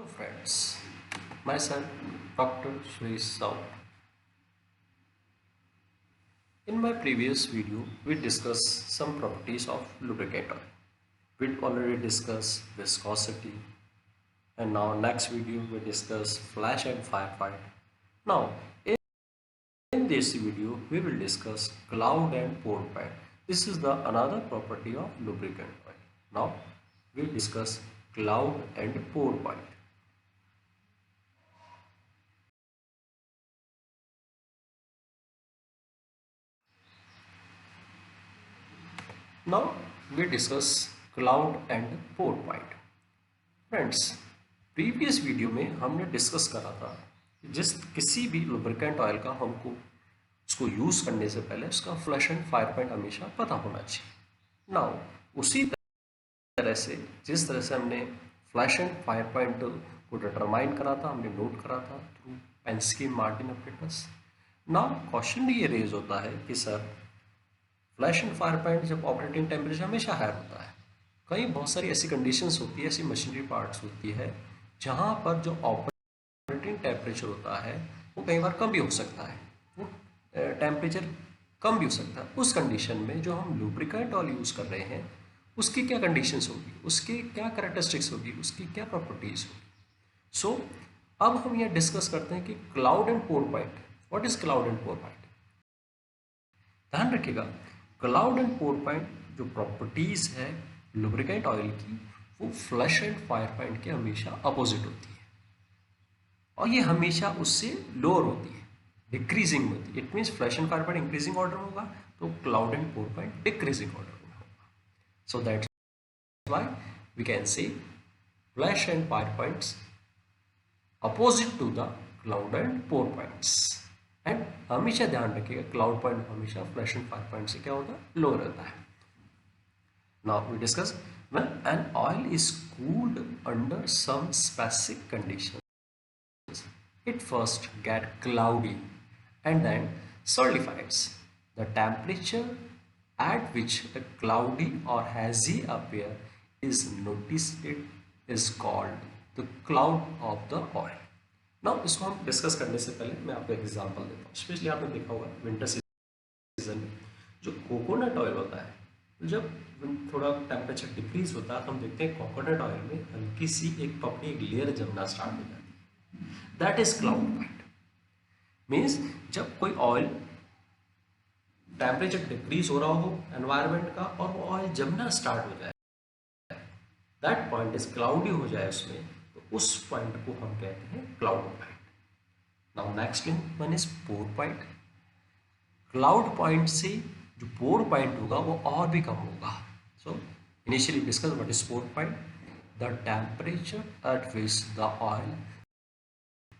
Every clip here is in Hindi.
friends, myself Dr. Shri Saud. In my previous video, we discussed some properties of lubricant oil. We already discussed viscosity, and now next video we discuss flash and firefight. Now in this video we will discuss cloud and pore pad. This is the another property of lubricant oil. Now we discuss cloud and pore pad. Now we discuss cloud and pore point. Friends, previous video में हमने डिस्कस करा था कि जिस किसी भी लुब्रिकेंट ऑयल का हमको उसको यूज़ करने से पहले उसका फ्लश एंड फायर पॉइंट हमेशा पता होना चाहिए। नाउ उसी तरह से जिस तरह से हमने फ्लैश एंड फायर पॉइंट को डिटरमाइन करा था, हमने नोट करा था through Pensky Martin operators. Now question ये रेज होता है कि sir flash and fire point जब ऑपरेटिंग टेम्परेचर हमेशा हायर होता है, कई बहुत सारी ऐसी कंडीशंस होती है, ऐसी मशीनरी पार्ट्स होती है जहाँ पर जो ऑपरेटिंग टेम्परेचर होता है वो कई बार कम भी हो सकता है, वो टेम्परेचर कम भी हो सकता है। उस कंडीशन में जो हम लुब्रिकेंट ऑयल यूज़ कर रहे हैं उसकी क्या कंडीशंस होगी, उसकी क्या कैरेक्टरिस्टिक्स होगी, उसकी क्या प्रॉपर्टीज़ होगी। सो अब हम यह डिस्कस करते हैं कि cloud and pour point. What is cloud and pour point? ध्यान रखिएगा, क्लाउड एंड पोर पॉइंट जो प्रॉपर्टीज है लुब्रिकेंट ऑयल की वो फ्लश एंड फायर पॉइंट के हमेशा अपोजिट होती है और ये हमेशा उससे लोअर होती है, डिक्रीजिंग होती है। It means flash and fire point increasing order होगा तो cloud and pour point decreasing order में होगा। So that's why we can say flash and fire points opposite to the cloud and pour points. And हमेशा ध्यान रखिएगा क्लाउड पॉइंट हमेशा फ्लैश एंड फायर पॉइंट से क्या होता है, लो रहता है। Now we discuss when an oil is cooled under some specific conditions it first get cloudy and then solidifies. The temperature at which the cloudy or hazy appear is noticed is called the cloud of the oil. Now इसको हम डिस्कस करने से पहले मैं आपको एग्जांपल देता हूँ। स्पेशली आपने देखा होगा विंटर सीजन में जो कोकोनट ऑयल होता है, तो जब थोड़ा टेम्परेचर डिक्रीज होता है तो हम देखते हैं कोकोनट ऑयल में हल्की सी एक पपड़ी, एक लेयर जमना स्टार्ट हो जाती है। That is cloud point. Means जब कोई ऑयल टेम्परेचर डिक्रीज हो रहा हो एनवायरमेंट का और वो ऑयल जमना स्टार्ट हो जाए, दैट पॉइंट इज क्लाउडी हो जाए उसमें, तो उस पॉइंट को हम कहते हैं cloud point. Now next one is pour point. Cloud point से जो पोर पॉइंट होगा वो और भी कम होगा। So initially discuss what is pour point. The temperature at which the oil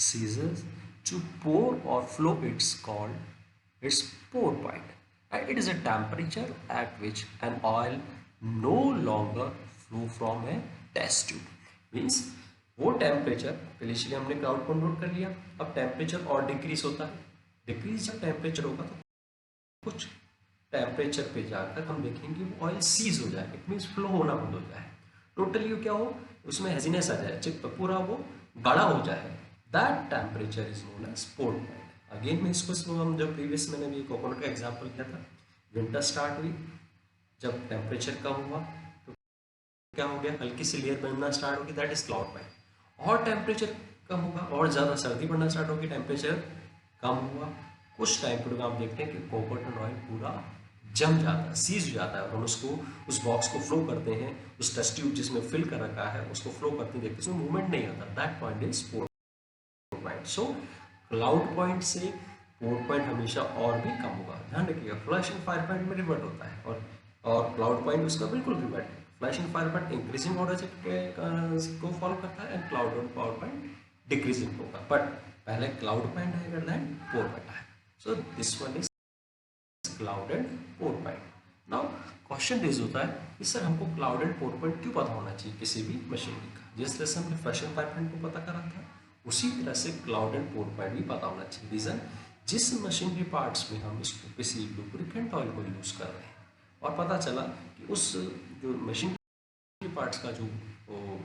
ceases to pour or flow it's called its pour point, and it is a temperature at which an oil no longer flow from a test tube। Means वो टेम्परेचर इनिशियली हमने क्लाउड को नोट कर लिया, अब टेम्परेचर और डिक्रीज होता है। डिक्रीज जब टेम्परेचर होगा तो कुछ टेम्परेचर पे जाकर हम देखेंगे वो ऑयल सीज हो जाए, इट मीन्स फ्लो होना बंद हो जाए, टोटली क्या हो उसमें हेजीनेस आ जाए, चिप पूरा वो गाढ़ा हो जाए। That temperature is known as pour point. Again मैं इसको हम जब प्रीवियस मैंने भी कोकोनट का एग्जांपल किया था, विंटर स्टार्ट हुई, जब टेम्परेचर कम हुआ तो क्या हो गया, हल्की सी लेयर बनना स्टार्ट होगी, दैट इज क्लाउड पॉइंट। और टेम्परेचर कम होगा और ज़्यादा सर्दी पड़ना स्टार्ट होगी, टेम्परेचर कम हुआ, कुछ टाइम पर आप देखते हैं कि कोकोनट ऑयल पूरा जम जाता है, सीज हो जाता है, और हम उसको उस बॉक्स को फ्लो करते हैं, उस टेस्ट ट्यूब जिसमें फिल कर रखा है उसको फ्लो करते हैं, देखते हैं उसमें मूवमेंट नहीं आता, that point is pour point. So cloud point से पोर पॉइंट हमेशा और भी कम होगा। ध्यान रखिएगा फ्लैश एंड फायर पॉइंट में रिवर्ट होता है और क्लाउड पॉइंट उसका बिल्कुल रिवर्ट है। Flash and fire point increasing order को फॉलो करता है and cloud and pour point decreasing होगा, बट पहले क्लाउड पॉइंट आएगा देन पोर पॉइंट आएगा। So this one is cloud and pour point. Now question raise होता है कि सर हमको क्लाउड एंड पोर पॉइंट क्यों पता होना चाहिए किसी भी मशीनरी का। जिस तरह से हमने फ्लैश एंड फायर पॉइंट को पता करा था उसी तरह से क्लाउड एंड पोर पॉइंट भी पता होना चाहिए। रीजन, जिस मशीनरी पार्ट्स में हम इसको किसी लुब्रिकेंट ऑयल को यूज़ कर रहे हैं और पता चला कि उस जो मशीनरी पार्ट्स का जो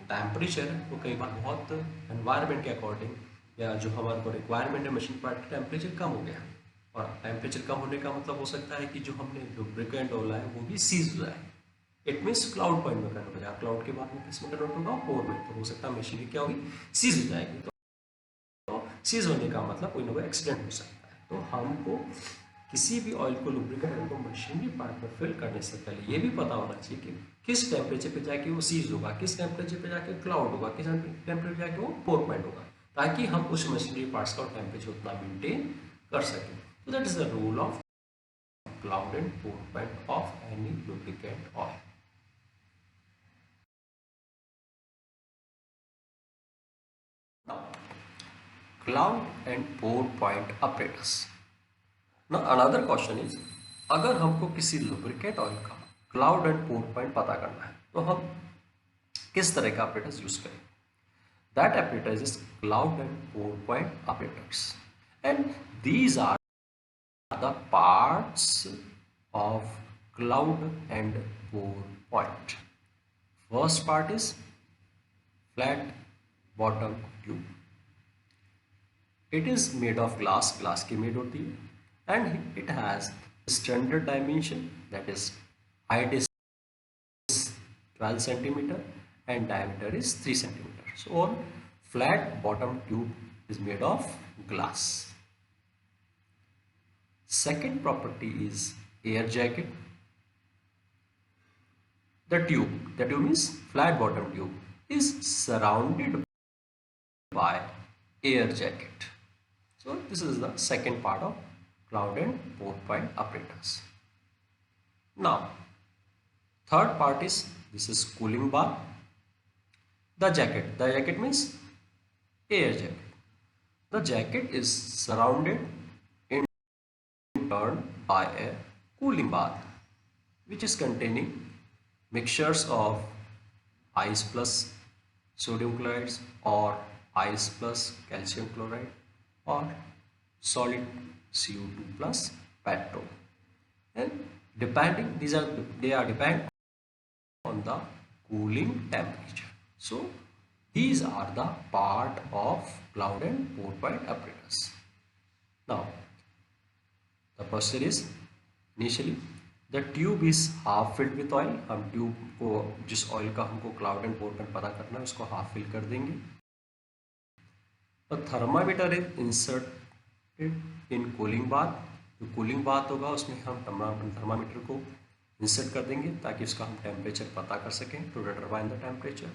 टेम्परेचर है वो कई बार बहुत एनवायरनमेंट के अकॉर्डिंग या जो हमारे को रिक्वायरमेंट है मशीन पार्ट का टेम्परेचर कम हो गया, और टेम्परेचर कम होने का मतलब हो सकता है कि जो हमने लुब्रिकेंट डाला है वो भी सीज हो जाए। इट मीन्स क्लाउड पॉइंट में कन्वर्ट हो जाए, क्लाउड के बाद में किस में कन्वर्ट होगा, पोर में। तो हो सकता है मशीनरी क्या होगी, सीज हो जाएगी। तो सीज होने का मतलब कोई ना कोई एक्सीडेंट हो सकता है। तो हमको किसी भी ऑयल को, लुब्रिकेंट ऑयल को मशीनरी पार्ट में फिल करने से पहले ये भी पता होना चाहिए कि किस टेम्परेचर पे जाके वो सीज होगा, किस टेम्परेचर पे जाके क्लाउड होगा, किस टेम्परेचर पे जाके वो पोर पॉइंट होगा, ताकि हम उस मशीनरी पार्ट्स का टेम्परेचर उतना मेंटेन कर सकें। तो that is the rule of cloud and pour point of any lubricant oil. Now, cloud and pour point apparatus. Now another question is, अगर हमको किसी लुब्रिकेंट ऑयल का क्लाउड एंड पोर पॉइंट पता करना है तो हम किस तरह का apparatus यूज करें? That apparatus is cloud and pour point apparatus, and these are the parts of cloud and pour point. First part is flat bottom tube. It is made of glass, glass की made होती है, and it has standard dimension, that is height is 12 centimeter and diameter is 3 centimeter. So all flat bottom tube is made of glass. Second property is air jacket. The tube means flat bottom tube is surrounded by air jacket. So this is the second part of cloud and pour point apparatus. Now third part is, this is cooling bath. The jacket means air jacket. The jacket is surrounded in turn by a cooling bath, which is containing mixtures of ice plus sodium chlorides or ice plus calcium chloride or solid CO2 plus petrol, and they are depend on the cooling temperature. So these are the part of cloud and pour point apparatus. Now the procedure is, initially the tube is half filled with oil. हम ट्यूब को, जिस ऑयल का हमको क्लाउड एंड पोर पॉइंट पता करना है, उसको हाफ फिल कर देंगे। तो thermometer is inserted in cooling bath. जो कूलिंग बाथ होगा उसमें हम थर्मामीटर को इंसर्ट कर देंगे ताकि उसका हम टेम्परेचर पता कर सकें, to determine the temperature.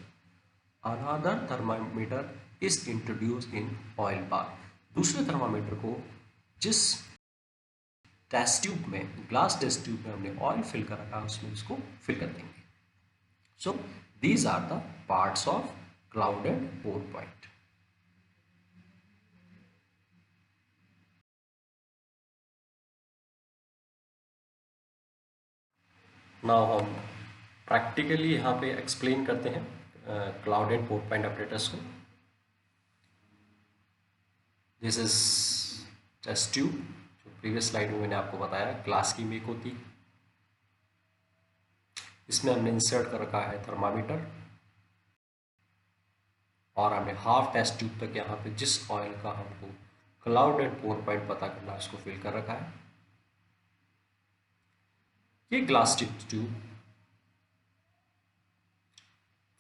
Another thermometer is introduce in oil bath. दूसरे थर्मामीटर को जिस टेस्ट ट्यूब में, ग्लास टेस्ट ट्यूब में हमने ऑयल फिल कर रखा है, उसमें इसको फिल कर देंगे। So these are the parts of cloud and pour point. Now हम प्रैक्टिकली यहाँ पे एक्सप्लेन करते हैं cloud and pour point operators को। दिस इज टेस्ट ट्यूब, जो प्रीवियस स्लाइड में मैंने आपको बताया ग्लास की मेक होती। इसमें हमने इंसर्ट कर रखा है थर्मामीटर, और हमने हाफ टेस्ट ट्यूब तक यहाँ पे जिस ऑयल का हमको क्लाउड एंड पोर पॉइंट पता करना है उसको फिल कर रखा है। ये ग्लास ट्यूब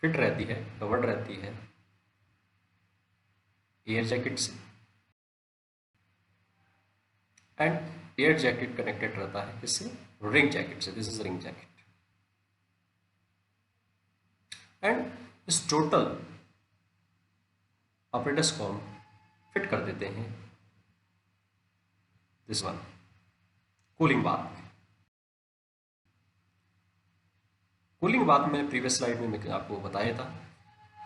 फिट रहती है, कवर्ड रहती है एयर जैकेट से, एंड एयर जैकेट कनेक्टेड रहता है किससे, रिंग जैकेट से। This is ring jacket. And इस टोटल ऑपरेटर्स को हम फिट कर देते हैं दिस वन कूलिंग बाथ में। कूलिंग बाथ में प्रीवियस स्लाइड में मैं आपको बताया था,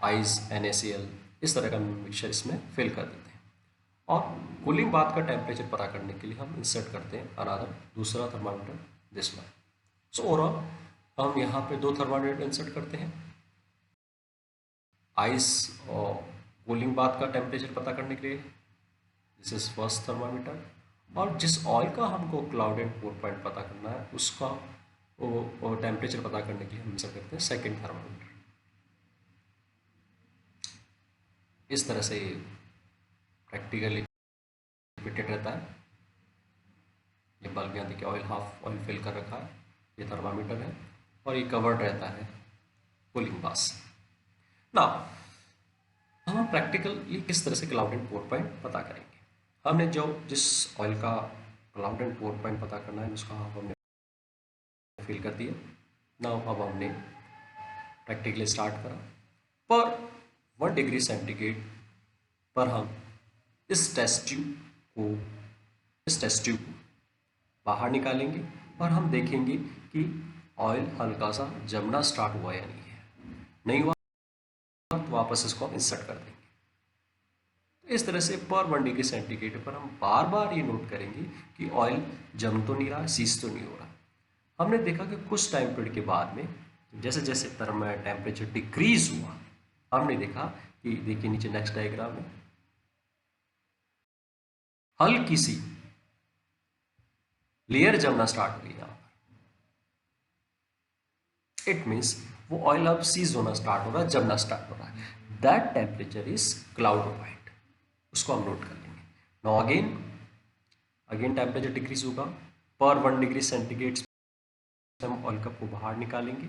आइस NaCl इस तरह का मिक्सचर इसमें फिल कर देते हैं। और कूलिंग बाथ का टेम्परेचर पता करने के लिए हम इंसर्ट करते हैं अनदर दूसरा thermometer this one. So overall हम यहाँ पे दो थर्मामीटर इंसर्ट करते हैं, आइस और कूलिंग बाथ का टेम्परेचर पता करने के लिए। This is first thermometer. और जिस ऑयल का हमको क्लाउड एंड पोर पॉइंट पता करना है उसका वो टेम्परेचर पता करने के लिए हम इंसर्ट करते हैं सेकेंड थर्मामीटर। इस तरह से प्रैक्टिकली फिटेड रहता है। ये बल्ब यहाँ देखिए ऑयल हाफ ऑयल फिल कर रखा है, ये थर्मामीटर है और ये कवर्ड रहता है कूलिंग बास। ना हम प्रैक्टिकली किस तरह से क्लाउड एंड पोर पॉइंट पता करेंगे। हमने जो जिस ऑयल का क्लाउड एंड पोर पॉइंट पता करना है उसका हाफ हमने फिल कर दिया। ना अब हमने प्रैक्टिकली स्टार्ट करा। पर 1 डिग्री सेंटीग्रेड पर हम इस टेस्ट ट्यूब को बाहर निकालेंगे और हम देखेंगे कि ऑयल हल्का सा जमना स्टार्ट हुआ या नहीं हुआ तो वापस इसको हम इंसर्ट कर देंगे। तो इस तरह से पर 1 डिग्री सेंटीग्रेड पर हम बार बार ये नोट करेंगे कि ऑयल जम तो नहीं रहा, सीज तो नहीं हो रहा। हमने देखा कि कुछ टाइम पीरियड के बाद में जैसे जैसे टेम्परेचर डिक्रीज हुआ, हमने देखा कि देखिए नीचे नेक्स्ट डायग्राम में हल्की सी लेयर जमना स्टार्ट हुई यहाँ पर। इट मीन्स वो ऑयल अब सीज होना स्टार्ट हो रहा है, जमना स्टार्ट हो रहा है। That temperature is cloud point, उसको हम नोट कर लेंगे। नाउ अगेन टेम्परेचर डिक्रीज होगा। पर 1 डिग्री सेंटीग्रेड हम ऑयल कप को बाहर निकालेंगे।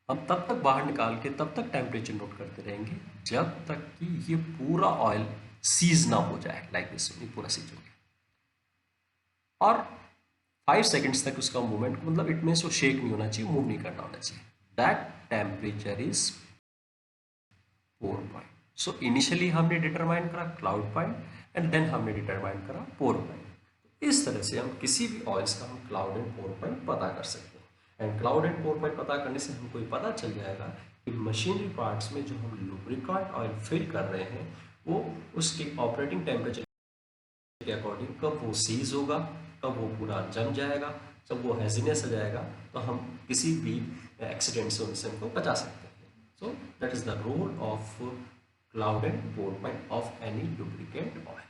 हम तब तक बाहर निकाल के तब तक टेम्परेचर नोट करते रहेंगे जब तक कि ये पूरा ऑयल सीज ना हो जाए। लाइक दिस पूरा सीज हो गया और 5 सेकेंड्स तक उसका मूवमेंट, मतलब इट मीन्स वो शेक नहीं होना चाहिए, मूव नहीं करना होना चाहिए। That temperature is pour point. So initially हमने डिटरमाइन करा क्लाउड पॉइंट एंड देन हमने डिटरमाइन करा पोर पॉइंट। इस तरह से हम किसी भी ऑयल्स का हम क्लाउड एंड पोर पॉइंट पता कर सकते हैं। And cloud and pour point पता करने से हमको ये पता चल जाएगा कि मशीनरी पार्ट्स में जो हम लुब्रिकेंट ऑयल फिल कर रहे हैं वो उसके ऑपरेटिंग टेम्परेचर के अकॉर्डिंग कब वो सीज होगा, कब वो पूरा जम जाएगा, जब वो हेजीनेस आ जाएगा तो हम किसी भी एक्सीडेंट से उनसे हमको बचा सकते हैं। So that is the role of cloud and pour point of any lubricant oil.